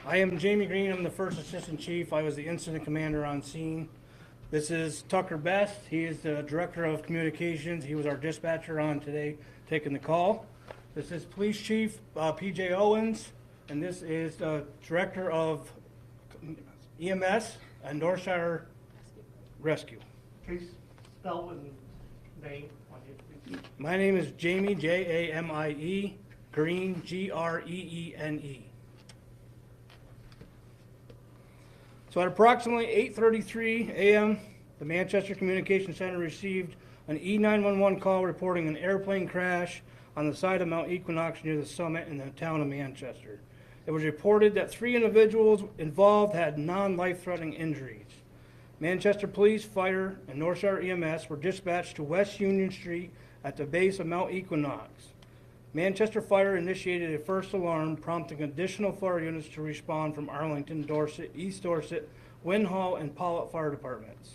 I am Jamie Green. I'm the first assistant chief. I was the incident commander on scene. This is Tucker Best. He is the director of communications. He was our dispatcher on today, taking the call. This is police chief PJ Owens, and this is the director of EMS and Northshire Rescue. Please spell and name on it, please. My name is Jamie, Jamie, Green, Greene. So at approximately 8:33 a.m., the Manchester Communication Center received an E911 call reporting an airplane crash on the side of Mount Equinox near the summit in the town of Manchester. It was reported that 3 individuals involved had non-life-threatening injuries. Manchester Police, Fire, and Northshire EMS were dispatched to West Union Street at the base of Mount Equinox. Manchester Fire initiated a first alarm, prompting additional fire units to respond from Arlington, Dorset, East Dorset, Winhall, and Pollitt Fire Departments.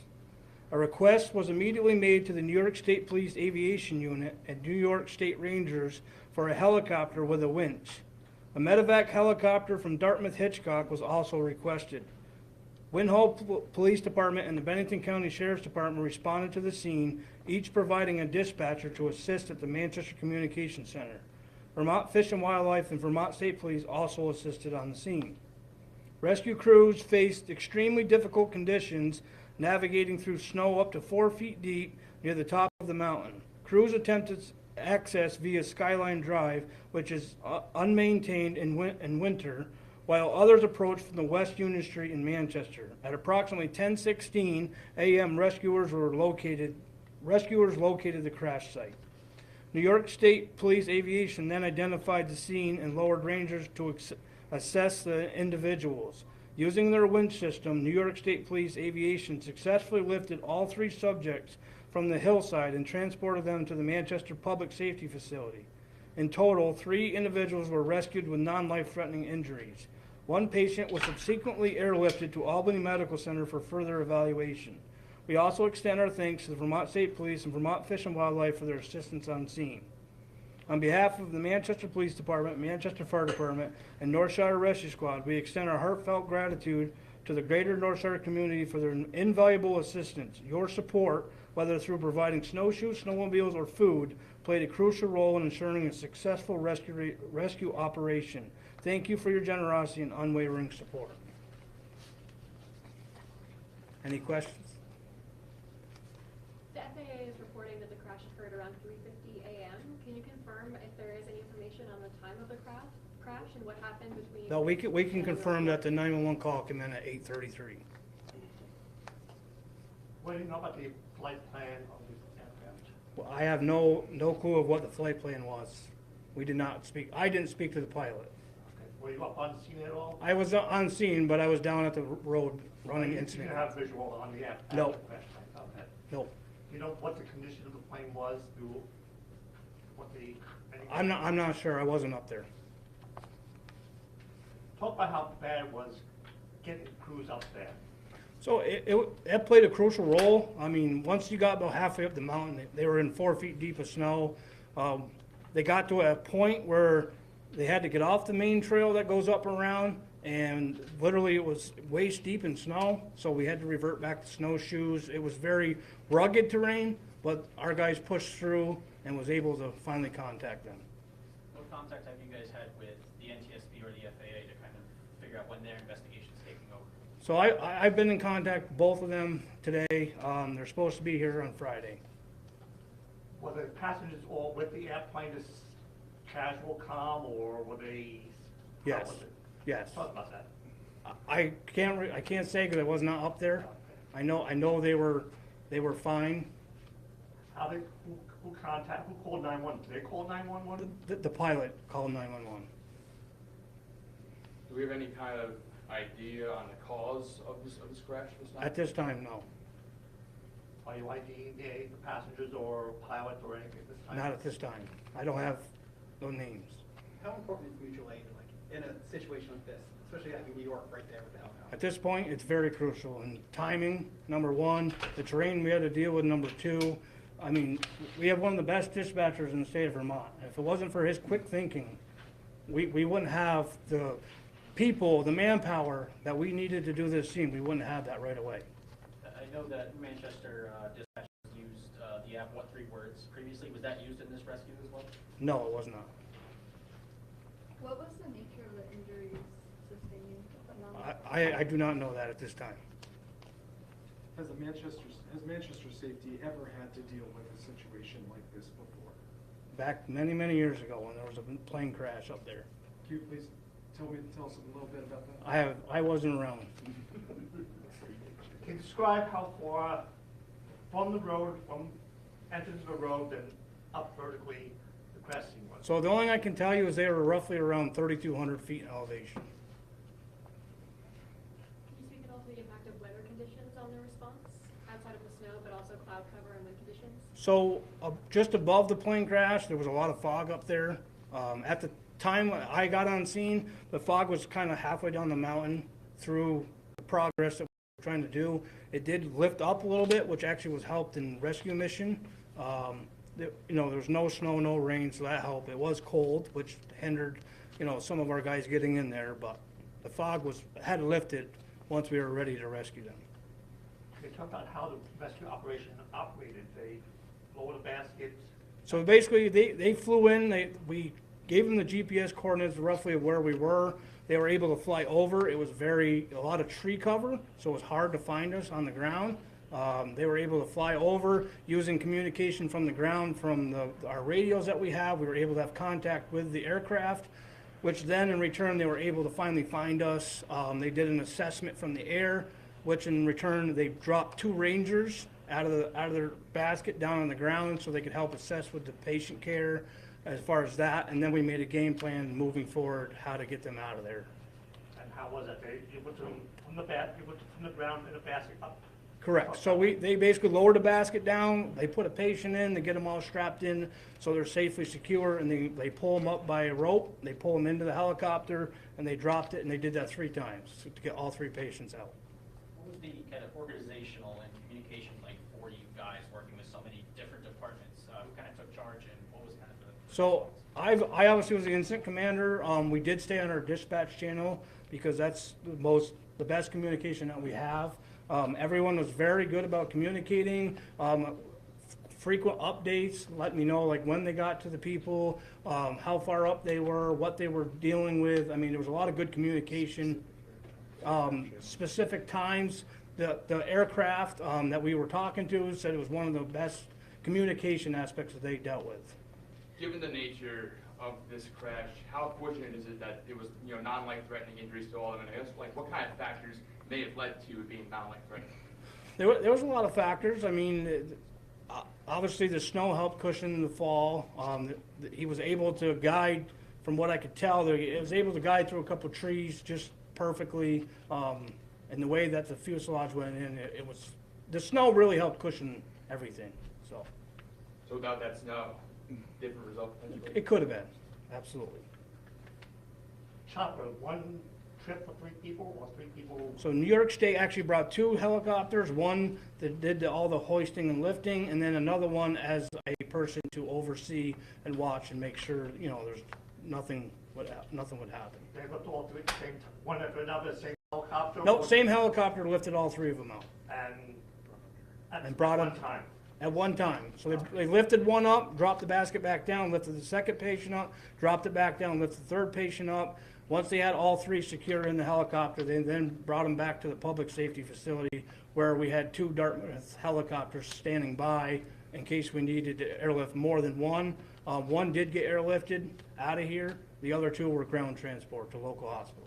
A request was immediately made to the New York State Police Aviation Unit and New York State Rangers for a helicopter with a winch. A medevac helicopter from Dartmouth Hitchcock was also requested. Winhall Police Department and the Bennington County Sheriff's Department responded to the scene, each providing a dispatcher to assist at the Manchester Communication Center. Vermont Fish and Wildlife and Vermont State Police also assisted on the scene. Rescue crews faced extremely difficult conditions navigating through snow up to 4 feet deep near the top of the mountain. Crews attempted access via Skyline Drive, which is unmaintained in winter, while others approached from the West Union Street in Manchester. At approximately 10:16 a.m., rescuers located the crash site. New York State Police Aviation then identified the scene and lowered rangers to assess the individuals. Using their winch system, New York State Police Aviation successfully lifted all 3 subjects from the hillside and transported them to the Manchester Public Safety Facility. In total, 3 individuals were rescued with non-life-threatening injuries. 1 patient was subsequently airlifted to Albany Medical Center for further evaluation. We also extend our thanks to the Vermont State Police and Vermont Fish and Wildlife for their assistance on scene. On behalf of the Manchester Police Department, Manchester Fire Department, and Northshire Rescue Squad, we extend our heartfelt gratitude to the greater Northshire community for their invaluable assistance. Your support, whether through providing snowshoes, snowmobiles, or food, played a crucial role in ensuring a successful rescue operation. Thank you for your generosity and unwavering support. Any questions? The FAA is reporting that the crash occurred around 3:50 a.m. Can you confirm if there is any information on the time of the crash and what happened between? No, we can confirm that the 911 call came in at 8:33. What do you know about the flight plan of the aircraft? Well, I have no clue of what the flight plan was. I didn't speak to the pilot. Okay. Were you up on the scene at all? I was on scene, but I was down at the road running You incident. didn't have visual on the aircraft? No. Crash site, okay. No, You know what the condition of the plane was? What the? I'm not sure. I wasn't up there. Talk about how bad it was getting crews up there. So it played a crucial role. I mean, once you got about halfway up the mountain, they were in 4 feet deep of snow. They got to a point where they had to get off the main trail that goes up and around, and literally it was waist deep in snow, so we had to revert back to snowshoes. It was very rugged terrain, but our guys pushed through and was able to finally contact them. What contact have you guys had with the NTSB or the FAA to kind of figure out when their investigation is taking over? So I've been in contact with both of them today. They're supposed to be here on Friday. Were the passengers all with the airplane, just casual, calm, or were they? Yes. How was it? Yes. Talk about that. I can't say because I was not up there. I know they were fine. How they, who called 911? Did they call 911? The pilot called 911. Do we have any kind of idea on the cause of this crash this night? At this time, no. Are you IDing the passengers or pilot or anything at this time? Not at this time. I don't have no names. How important is mutual aid, like, in a situation like this, especially like in New York, right there with the helicopter? At this point, it's very crucial. And timing, number 1, the terrain we had to deal with, number 2. I mean, we have one of the best dispatchers in the state of Vermont. If it wasn't for his quick thinking, we wouldn't have the people, the manpower that we needed to do this scene, we wouldn't have that right away. I know that Manchester Dispatch used the app, What Three Words, previously. Was that used in this rescue as well? No, it was not. What was the nature of the injuries sustained? I do not know that at this time. Has Manchester Safety ever had to deal with a situation like this before? Back many, many years ago when there was a plane crash up there. Can you please tell us a little bit about that? I wasn't around. Can you describe how far from the road, from entrance of the road, and up vertically the crash scene was? So the only thing I can tell you is they were roughly around 3,200 feet in elevation. Can you speak at all to the impact of weather conditions on the response, outside of the snow, but also cloud cover and wind conditions? So just above the plane crash, there was a lot of fog up there. At the time I got on scene, the fog was kind of halfway down the mountain through the progress that we were trying to do. It did lift up a little bit, which actually was helped in rescue mission. There was no snow, no rain, so that helped. It was cold, which hindered, some of our guys getting in there, but the fog had lifted once we were ready to rescue them. Can you talk about how the rescue operation operated? They lower the baskets? So basically, they flew in, we gave them the GPS coordinates roughly of where we were. They were able to fly over. It was a lot of tree cover, so it was hard to find us on the ground. They were able to fly over using communication from the ground from our radios that we have. We were able to have contact with the aircraft, which then in return they were able to finally find us. They did an assessment from the air, which in return they dropped 2 Rangers out of their basket down on the ground so they could help assess with the patient care as far as that. And then we made a game plan moving forward how to get them out of there. And how was it? You put them from the ground in a basket up? Correct. So they basically lowered the basket down, they put a patient in, they get them all strapped in so they're safely secure, and they pull them up by a rope, they pull them into the helicopter, and they dropped it, and they did that 3 times to get all 3 patients out. What was the kind of organizational and communication like for you guys working with so many different departments? Who kind of took charge and what was kind of the... So I obviously was the incident commander. We did stay on our dispatch channel because that's the best communication that we have. Everyone was very good about communicating, frequent updates, letting me know like when they got to the people, how far up they were, what they were dealing with. I mean, there was a lot of good communication. Specific times, the aircraft that we were talking to said it was one of the best communication aspects that they dealt with. Given the nature of this crash, how fortunate is it that it was, non-life-threatening injuries to all of them? And I guess, what kind of factors may have led to it being non-life-threatening? There was a lot of factors. I mean, obviously the snow helped cushion the fall. He was able to guide, from what I could tell, he was able to guide through a couple of trees just perfectly. And the way that the fuselage went in, the snow really helped cushion everything. So without that snow, different result potentially? it could have been, absolutely. Chopper, one trip for 3 people or 3 people? So New York State actually brought 2 helicopters, one that did all the hoisting and lifting, and then another one as a person to oversee and watch and make sure, there's nothing would happen. They left all 3 at the same time, one after another, same helicopter? No, same helicopter lifted all 3 of them out And brought one them time? at one time. So they lifted one up, dropped the basket back down, lifted the second patient up, dropped it back down, lifted the 3rd patient up. Once they had all 3 secure in the helicopter, they then brought them back to the public safety facility where we had 2 Dartmouth helicopters standing by in case we needed to airlift more than one. One did get airlifted out of here. The other 2 were ground transport to local hospital.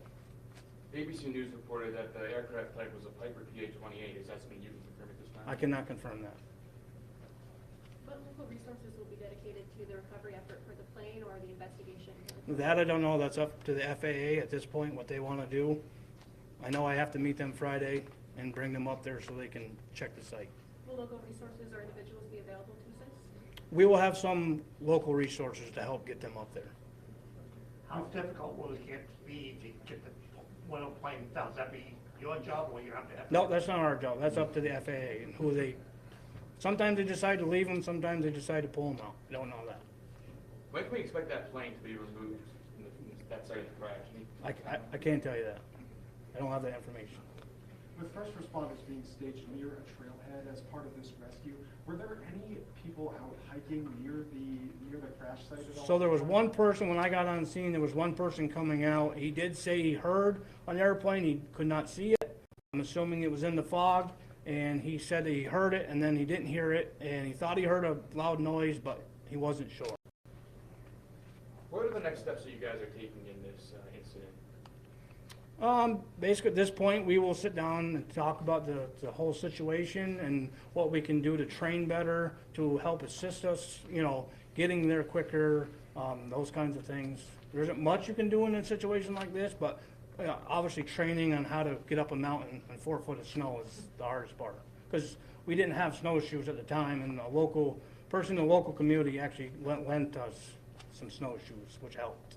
ABC News reported that the aircraft type was a Piper PA-28. Is that something you can confirm at this time? I cannot confirm that. What local resources will be dedicated to the recovery effort for the plane or the investigation? That I don't know. That's up to the FAA at this point, what they want to do. I know I have to meet them Friday and bring them up there so they can check the site. Will local resources or individuals be available to assist? We will have some local resources to help get them up there. How difficult will it be to get one of the planes down? Does that be your job or you have to have? No, that's not our job. That's up to the FAA and who sometimes they decide to leave them, sometimes they decide to pull them out. I don't know that. When can we expect that plane to be removed from the that site of the crash? I can't tell you that. I don't have that information. With first responders being staged near a trailhead as part of this rescue, were there any people out hiking near the crash site at all? So there was one person, when I got on scene, there was one person coming out. He did say he heard an airplane, he could not see it. I'm assuming it was in the fog, and he said that he heard it, and then he didn't hear it, and he thought he heard a loud noise, but he wasn't sure. What are the next steps that you guys are taking in this incident? Basically, at this point, we will sit down and talk about the whole situation and what we can do to train better, to help assist us, getting there quicker, those kinds of things. There isn't much you can do in a situation like this, but obviously training on how to get up a mountain in 4 foot of snow is the hardest part. Because we didn't have snowshoes at the time, and a local person in the local community actually lent us some snowshoes, which helped.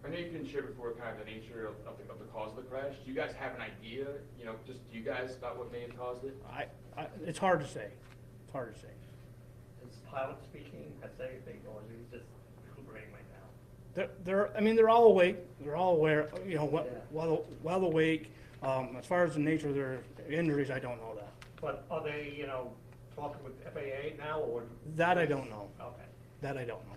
I know you can share before kind of the nature of the cause of the crash. Do you guys have an idea, just do you guys about what may have caused it? It's hard to say. It's hard to say. Is pilot speaking, has anything, or is he just recuperating right now? They're all awake. They're all aware, well awake. As far as the nature of their injuries, I don't know that. But are they, talking with FAA now, or? That I don't know. Okay. That I don't know.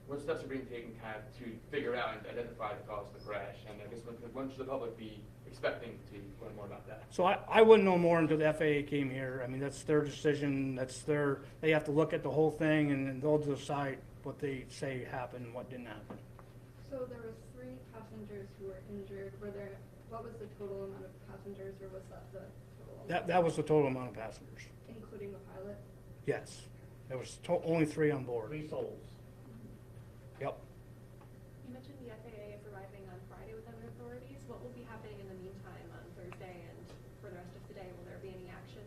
What steps are being taken kind of to figure out and identify the cause of the crash? And I guess when should the public be expecting to learn more about that? So I wouldn't know more until the FAA came here. I mean, that's their decision. They have to look at the whole thing, and then they'll decide what they say happened and what didn't happen. So there was 3 passengers who were injured. What was the total amount of passengers, or was that the total? That was the total amount of passengers. Including the pilot? Yes. There was only 3 on board. 3 souls. Yep. You mentioned the FAA is arriving on Friday with other authorities. What will be happening in the meantime on Thursday and for the rest of today? Will there be any action?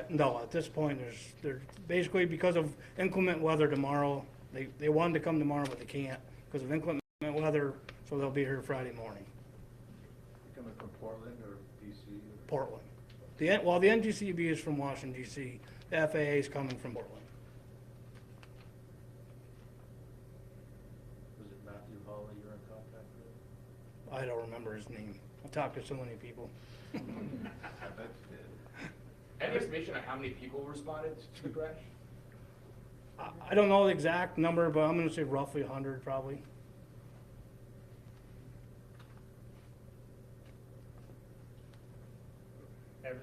No, at this point, they're basically, because of inclement weather tomorrow, they wanted to come tomorrow, but they can't because of inclement weather, so they'll be here Friday morning. Coming from Portland or DC? Portland. The NGCB is from Washington, D.C. The FAA is coming from Portland. Was it Matthew Hawley you're in contact with? I don't remember his name. I talked to so many people. I bet you did. Any estimation on how many people responded to the crash? I don't know the exact number, but I'm going to say roughly 100 probably. And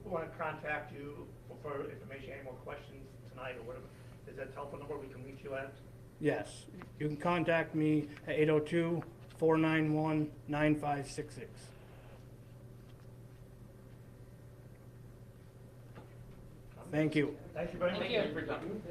we want to contact you for information, any more questions tonight or whatever. Is that telephone number we can reach you at? Yes. You can contact me at 802-491-9566. Thank you. Thank you very much. Thank you for your time.